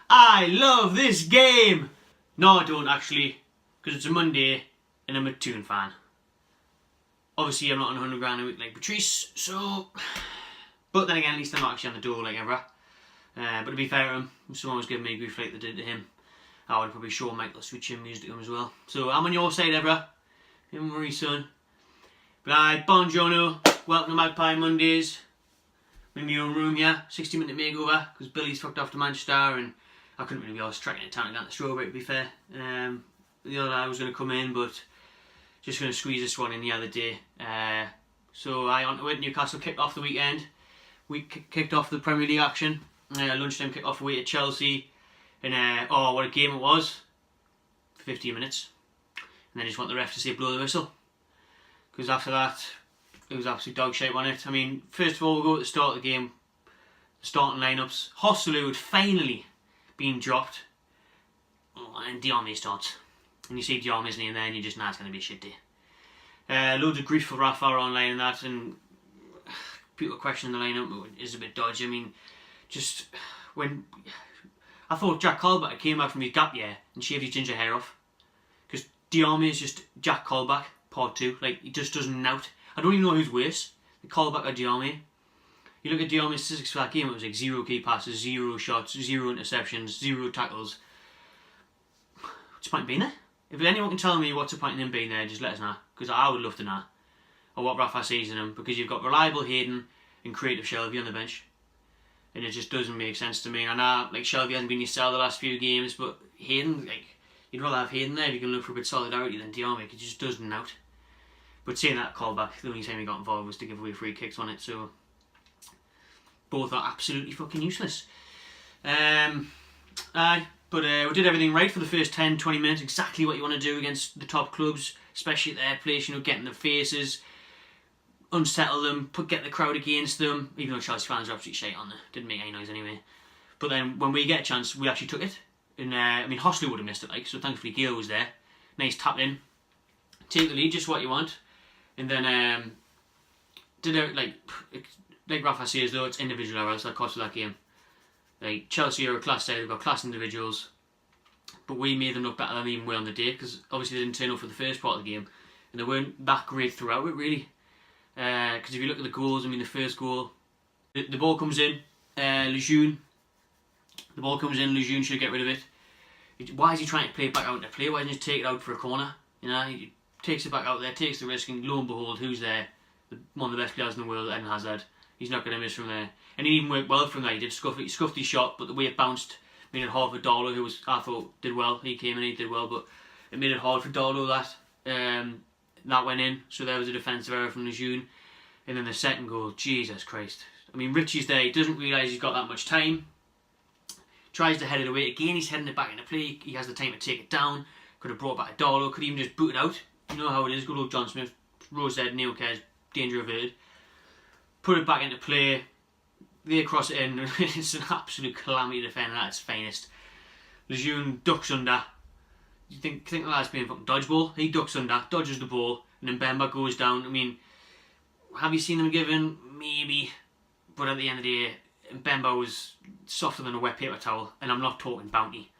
I love this game! No, I don't actually, because it's a Monday and I'm a Toon fan. Obviously, I'm not on 100 grand a week like Patrice, so... But then again, at least I'm not actually on the door like ever. But to be fair to him, if someone was giving me a grief like they did to him, I would probably show Michael switch in music to him as well. So I'm on your side, Ebra. Don't worry, son. But buongiorno. Welcome to Magpie Mondays. I'm in my own room, yeah. 60-minute makeover, because Billy's fucked off to Manchester, and I couldn't really be asked tracking it down to get the strawberry, to be fair. The other guy was going to come in, but just going to squeeze this one in the other day. So I on to it. Newcastle kicked off the weekend. We kicked off the Premier League action. Lunchtime kicked off away at Chelsea. And oh, what a game it was. 15 minutes. And then just want the ref to say blow the whistle. Because after that, it was absolute dog shit, wasn't it? I mean, first of all, we'll go at the start of the game. The starting lineups. Hostelu had finally been dropped. Oh, and Diame starts. And you see Diame isn't he in there and you just know it's going to be a shit day. Loads of grief for Rafa online and that, and people questioning the lineup is a bit dodgy. I mean, just when I thought Jack Colback came back from his gap year and shaved his ginger hair off, because Diame is just Jack Colback part 2. Like, he just doesn't nout. I don't even know who's worse, the Colback or Diame. You look at Diame's statistics for that game, it was like 0 key passes, 0 shots, 0 interceptions, 0 tackles. What's the point in being there? If anyone can tell me what's the point in him being there, just let us know, because I would love to know. Or what Rafa sees in him, because you've got reliable Hayden and creative Shelby on the bench. And it just doesn't make sense to me. I know, like, Shelby hasn't been your star the last few games, but Hayden, like, you'd rather have Hayden there if you can look for a bit of solidarity than Diame, because he just doesn't out. But saying that callback, the only time he got involved was to give away free kicks on it, so both are absolutely fucking useless. But we did everything right for the first 10-20 minutes, exactly what you want to do against the top clubs, especially at their place, you know, getting their faces, unsettle them, get the crowd against them, even though Chelsea fans are absolutely shite on there, didn't make any noise anyway. But then when we get a chance, we actually took it. And I mean, Hostelu would have missed it, like, so thankfully Gale was there. Nice tap in, take the lead, just what you want. And then did it like Rafa says though, it's individual errors that cost that game. Like, Chelsea are a class side, they've got class individuals, but we made them look better than they even were on the day, because obviously they didn't turn up for the first part of the game, and they weren't that great throughout it really. Because if you look at the goals, I mean, the first goal, the ball comes in, Lejeune should get rid of it. Why is he trying to play it back out into play? Why doesn't he just take it out for a corner? You know, he takes it back out there, takes the risk, and lo and behold, who's there? One of the best players in the world, Eden Hazard. He's not going to miss from there. And he even worked well from there. He scuffed his shot, but the way it bounced made it hard for Darlow, who I thought did well. He came and he did well, but it made it hard for Darlow that went in. So there was a defensive error from Lejeune. And then the second goal, Jesus Christ. I mean, Richie's there. He doesn't realise he's got that much time. Tries to head it away. Again, he's heading it back into play. He has the time to take it down. Could have brought back a Darlow. Could even just boot it out. You know how it is. Good old John Smith. Rose dead, Neil cares. Danger averted. Put it back into play. They cross it in. It's an absolute calamity defender at its finest. Lejeune ducks under. You think the lad's playing fucking dodgeball? He ducks under, dodges the ball, and then Bemba goes down. I mean, have you seen them given? Maybe. But at the end of the day, Bemba was softer than a wet paper towel, and I'm not talking bounty.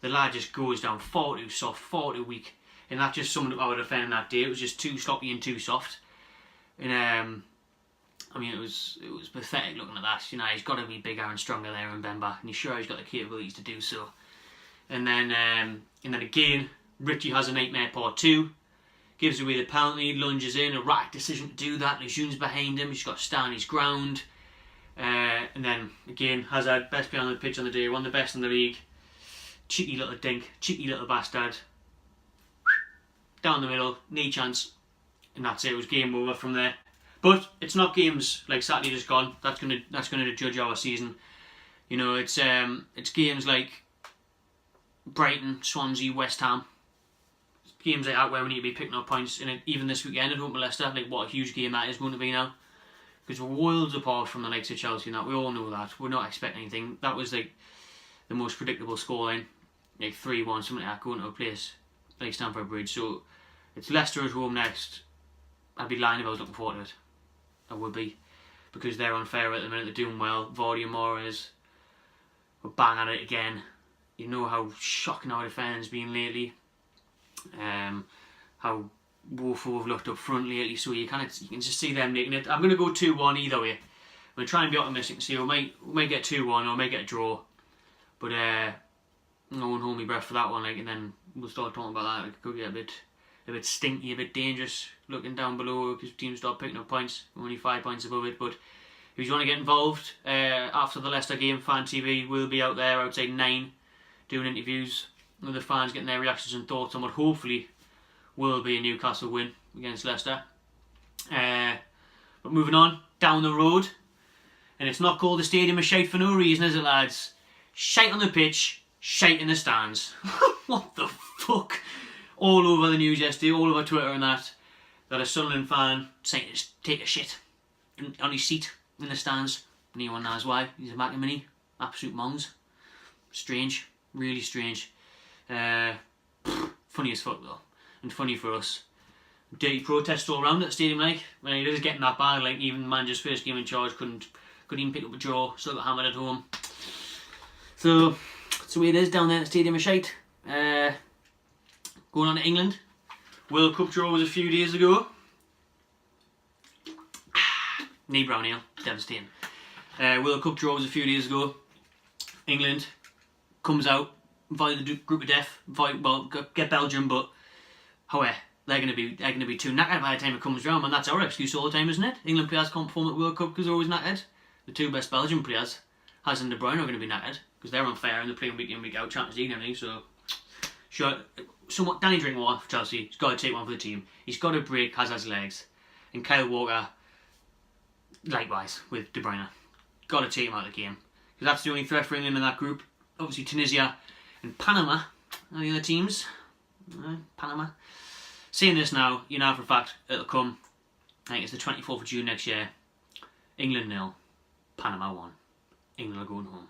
The lad just goes down far too soft, far too weak, and that just summed up our defending that day. It was just too sloppy and too soft. And I mean, it was pathetic looking at that. You know, he's got to be bigger and stronger there in Bemba, and he's sure he's got the capabilities to do so. And then again, Richie has a nightmare part 2, gives away the penalty, lunges in, a right decision to do that. Lejeune's behind him, he's got to stand his ground. And then again, Hazard, best player on the pitch on the day, one of the best in the league. Cheeky little dink, cheeky little bastard. Down the middle, knee chance, and that's it. It was game over from there. But it's not games like Saturday just gone. That's gonna judge our season. You know, it's games like Brighton, Swansea, West Ham. Games like that where we need to be picking up points. And even this weekend at home to Leicester, like, what a huge game that is going to be now. Because we're worlds apart from the likes of Chelsea and that. We all know that. We're not expecting anything. That was like the most predictable scoreline, like 3-1, something like that, going to a place like Stamford Bridge. So it's Leicester at home next. I'd be lying if I was looking forward to it. I would be, because they're unfair at the minute. They're doing well. Vardy and Mahrez were bang at it again. you know how shocking our defending's been lately. How woeful we've looked up front lately, so you can just see them making it. I'm going to go 2-1 either way. I'm going to try and be optimistic and see we might get 2-1 or we might get a draw. But I won't hold my breath for that one, and then we'll start talking about that. It could get a bit stinky, a bit dangerous looking down below because teams start picking up points. We're only 5 points above it, but if you want to get involved after the Leicester game, Fan TV will be out there outside 9 doing interviews with the fans, getting their reactions and thoughts on what hopefully will be a Newcastle win against Leicester. But moving on, down the road, and it's not called the Stadium of Shite for no reason, is it, lads? Shite on the pitch, shite in the stands. What the fuck? All over the news yesterday, all over Twitter and that a Sunderland fan saying just take a shit on his seat in the stands. Anyone knows why? He's a Magpie Mini. Absolute mongs. Strange. Really strange. Funny as fuck though. And funny for us. Dirty protests all around at the stadium, like when it is getting that bad. Like even the manager's first game in charge couldn't even pick up a draw. Still got hammered at home. So that's the way it is down there at the Stadium of Shite. Going on to England. World Cup draw was a few days ago. Knee brown ale, devastating. World Cup draw was a few days ago. England comes out via the group of death. Get Belgium, but however, they're going to be too knackered by the time it comes round, and that's our excuse all the time, isn't it? England players can't perform at World Cup because they're always knackered. The two best Belgian players, Hazard and De Bruyne, are going to be knackered because they're unfair and they're playing week in week out Champions League and everything. So, sure, somewhat Danny Drinkwater for Chelsea. He's got to take one for the team. He's got to break Hazard's legs, and Kyle Walker, likewise with De Bruyne, got to take him out of the game because that's the only threat for England in that group. Obviously, Tunisia and Panama are the other teams. Panama. Saying this now, you know for a fact it'll come. I think it's the 24th of June next year. England 0, Panama 1. England are going home.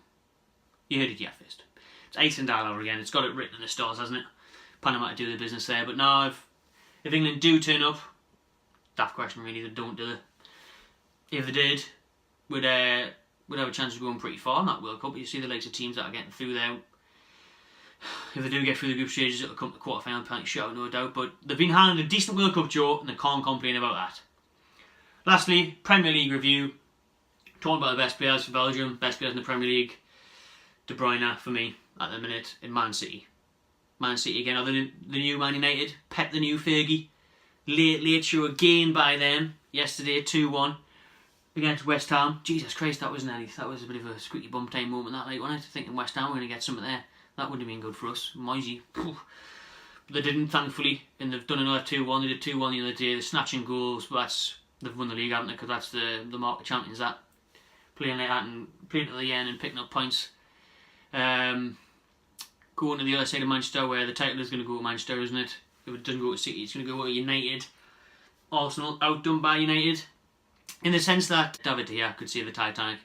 You heard it here first. It's Iceland all over again. It's got it written in the stars, hasn't it? Panama to do their business there. But now, if England do turn up, daft question really, they don't, do they? If they did, would have a chance of going pretty far in that World Cup. But you see the likes of teams that are getting through there. If they do get through the group stages, it'll come to the quarter-final penalty shootout, no doubt. But they've been handling a decent World Cup draw, and they can't complain about that. Lastly, Premier League review. Talking about the best players for Belgium, best players in the Premier League. De Bruyne for me at the minute in Man City. Man City again, other than the new Man United. Pep the new Fergie. Late show again by them. Yesterday 2-1 against West Ham. Jesus Christ, that was a bit of a squeaky bum time moment that night, wasn't it? Thinking West Ham were going to get something there. That wouldn't have been good for us. Moisey. They didn't, thankfully, and they've done another 2-1. They did 2-1 the other day. They're snatching goals, but they've won the league, haven't they? Because that's the mark of champions, that. Playing like that and playing to the end and picking up points. Going to the other side of Manchester, where the title is going to go to Manchester, isn't it? If it doesn't go to City, it's going to go to United. Arsenal outdone by United. In the sense that David De Gea could save the Titanic.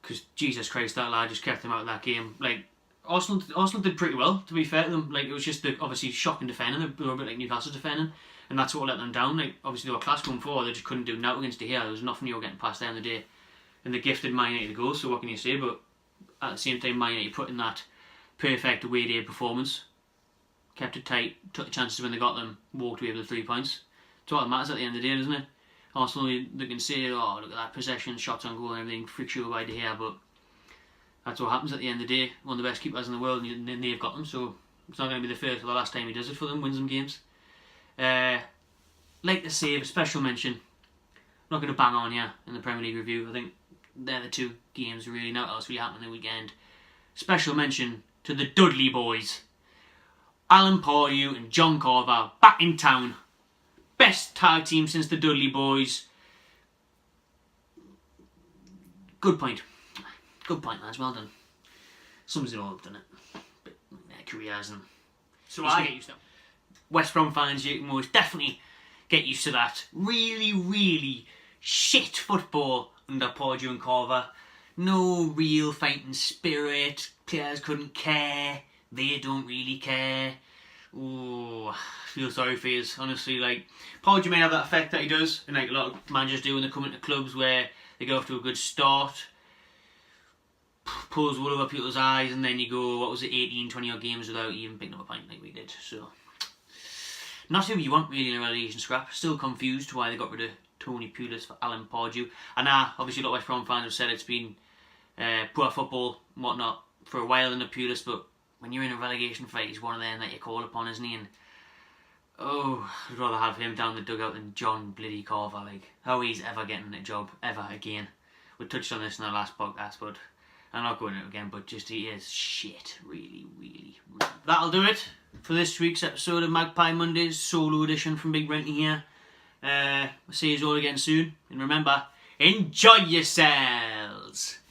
Because, Jesus Christ, that lad just kept them out of that game. Like, Arsenal did pretty well, to be fair to them. Like, it was just the obviously shocking defending. They were a bit like Newcastle defending, and that's what let them down. Like, obviously they were class going forward. They just couldn't do nothing against De Gea. There was nothing you were getting past there on the day, and they gifted Man United the goal. So what can you say? But at the same time, Man United put in that perfect away day performance, kept it tight, took the chances when they got them, walked away with the 3 points. It's all that matters at the end of the day, doesn't it? Arsenal, they can say, oh, look at that possession, shots on goal and everything, freak show by De Gea, but that's what happens at the end of the day. One of the best keepers in the world, and they've got them, so it's not going to be the first or the last time he does it for them, wins them games. Like to save a special mention. I'm not going to bang on here in the Premier League review. I think they're the two games really. Now else really happened in the weekend. Special mention to the Dudley boys. Alan Pardew and John Carver back in town. Best tag team since the Dudley boys. Good point. Good point, lads. Well done. Sums it all up, doesn't it? But their careers and so I get used to that. West Brom fans, you can most definitely get used to that. Really, really shit football under Pardew and Carver. No real fighting spirit. Players couldn't care. They don't really care. Oh, I feel sorry for you, honestly. Like, Pardew may have that effect that he does, and like a lot of managers do when they come into clubs where they get off to a good start. pulls wool over people's eyes, and then you go, what was it, 18, 20 odd games without even picking up a point like we did. So, not who you want really in a relegation scrap. Still confused why they got rid of Tony Pulis for Alan Pardew. And obviously a lot of West Brom fans have said it's been poor football and whatnot for a while in the Pulis, but when you're in a relegation fight, he's one of them that you call upon, isn't he? And I'd rather have him down the dugout than John Bloody Carver. Like, how he's ever getting a job ever again. We touched on this in our last podcast, but I'm not going into it again, but just he is shit. Really, really, really. That'll do it for this week's episode of Magpie Mondays, solo edition from Big Renty here. I'll see you all again soon, and remember, enjoy yourselves!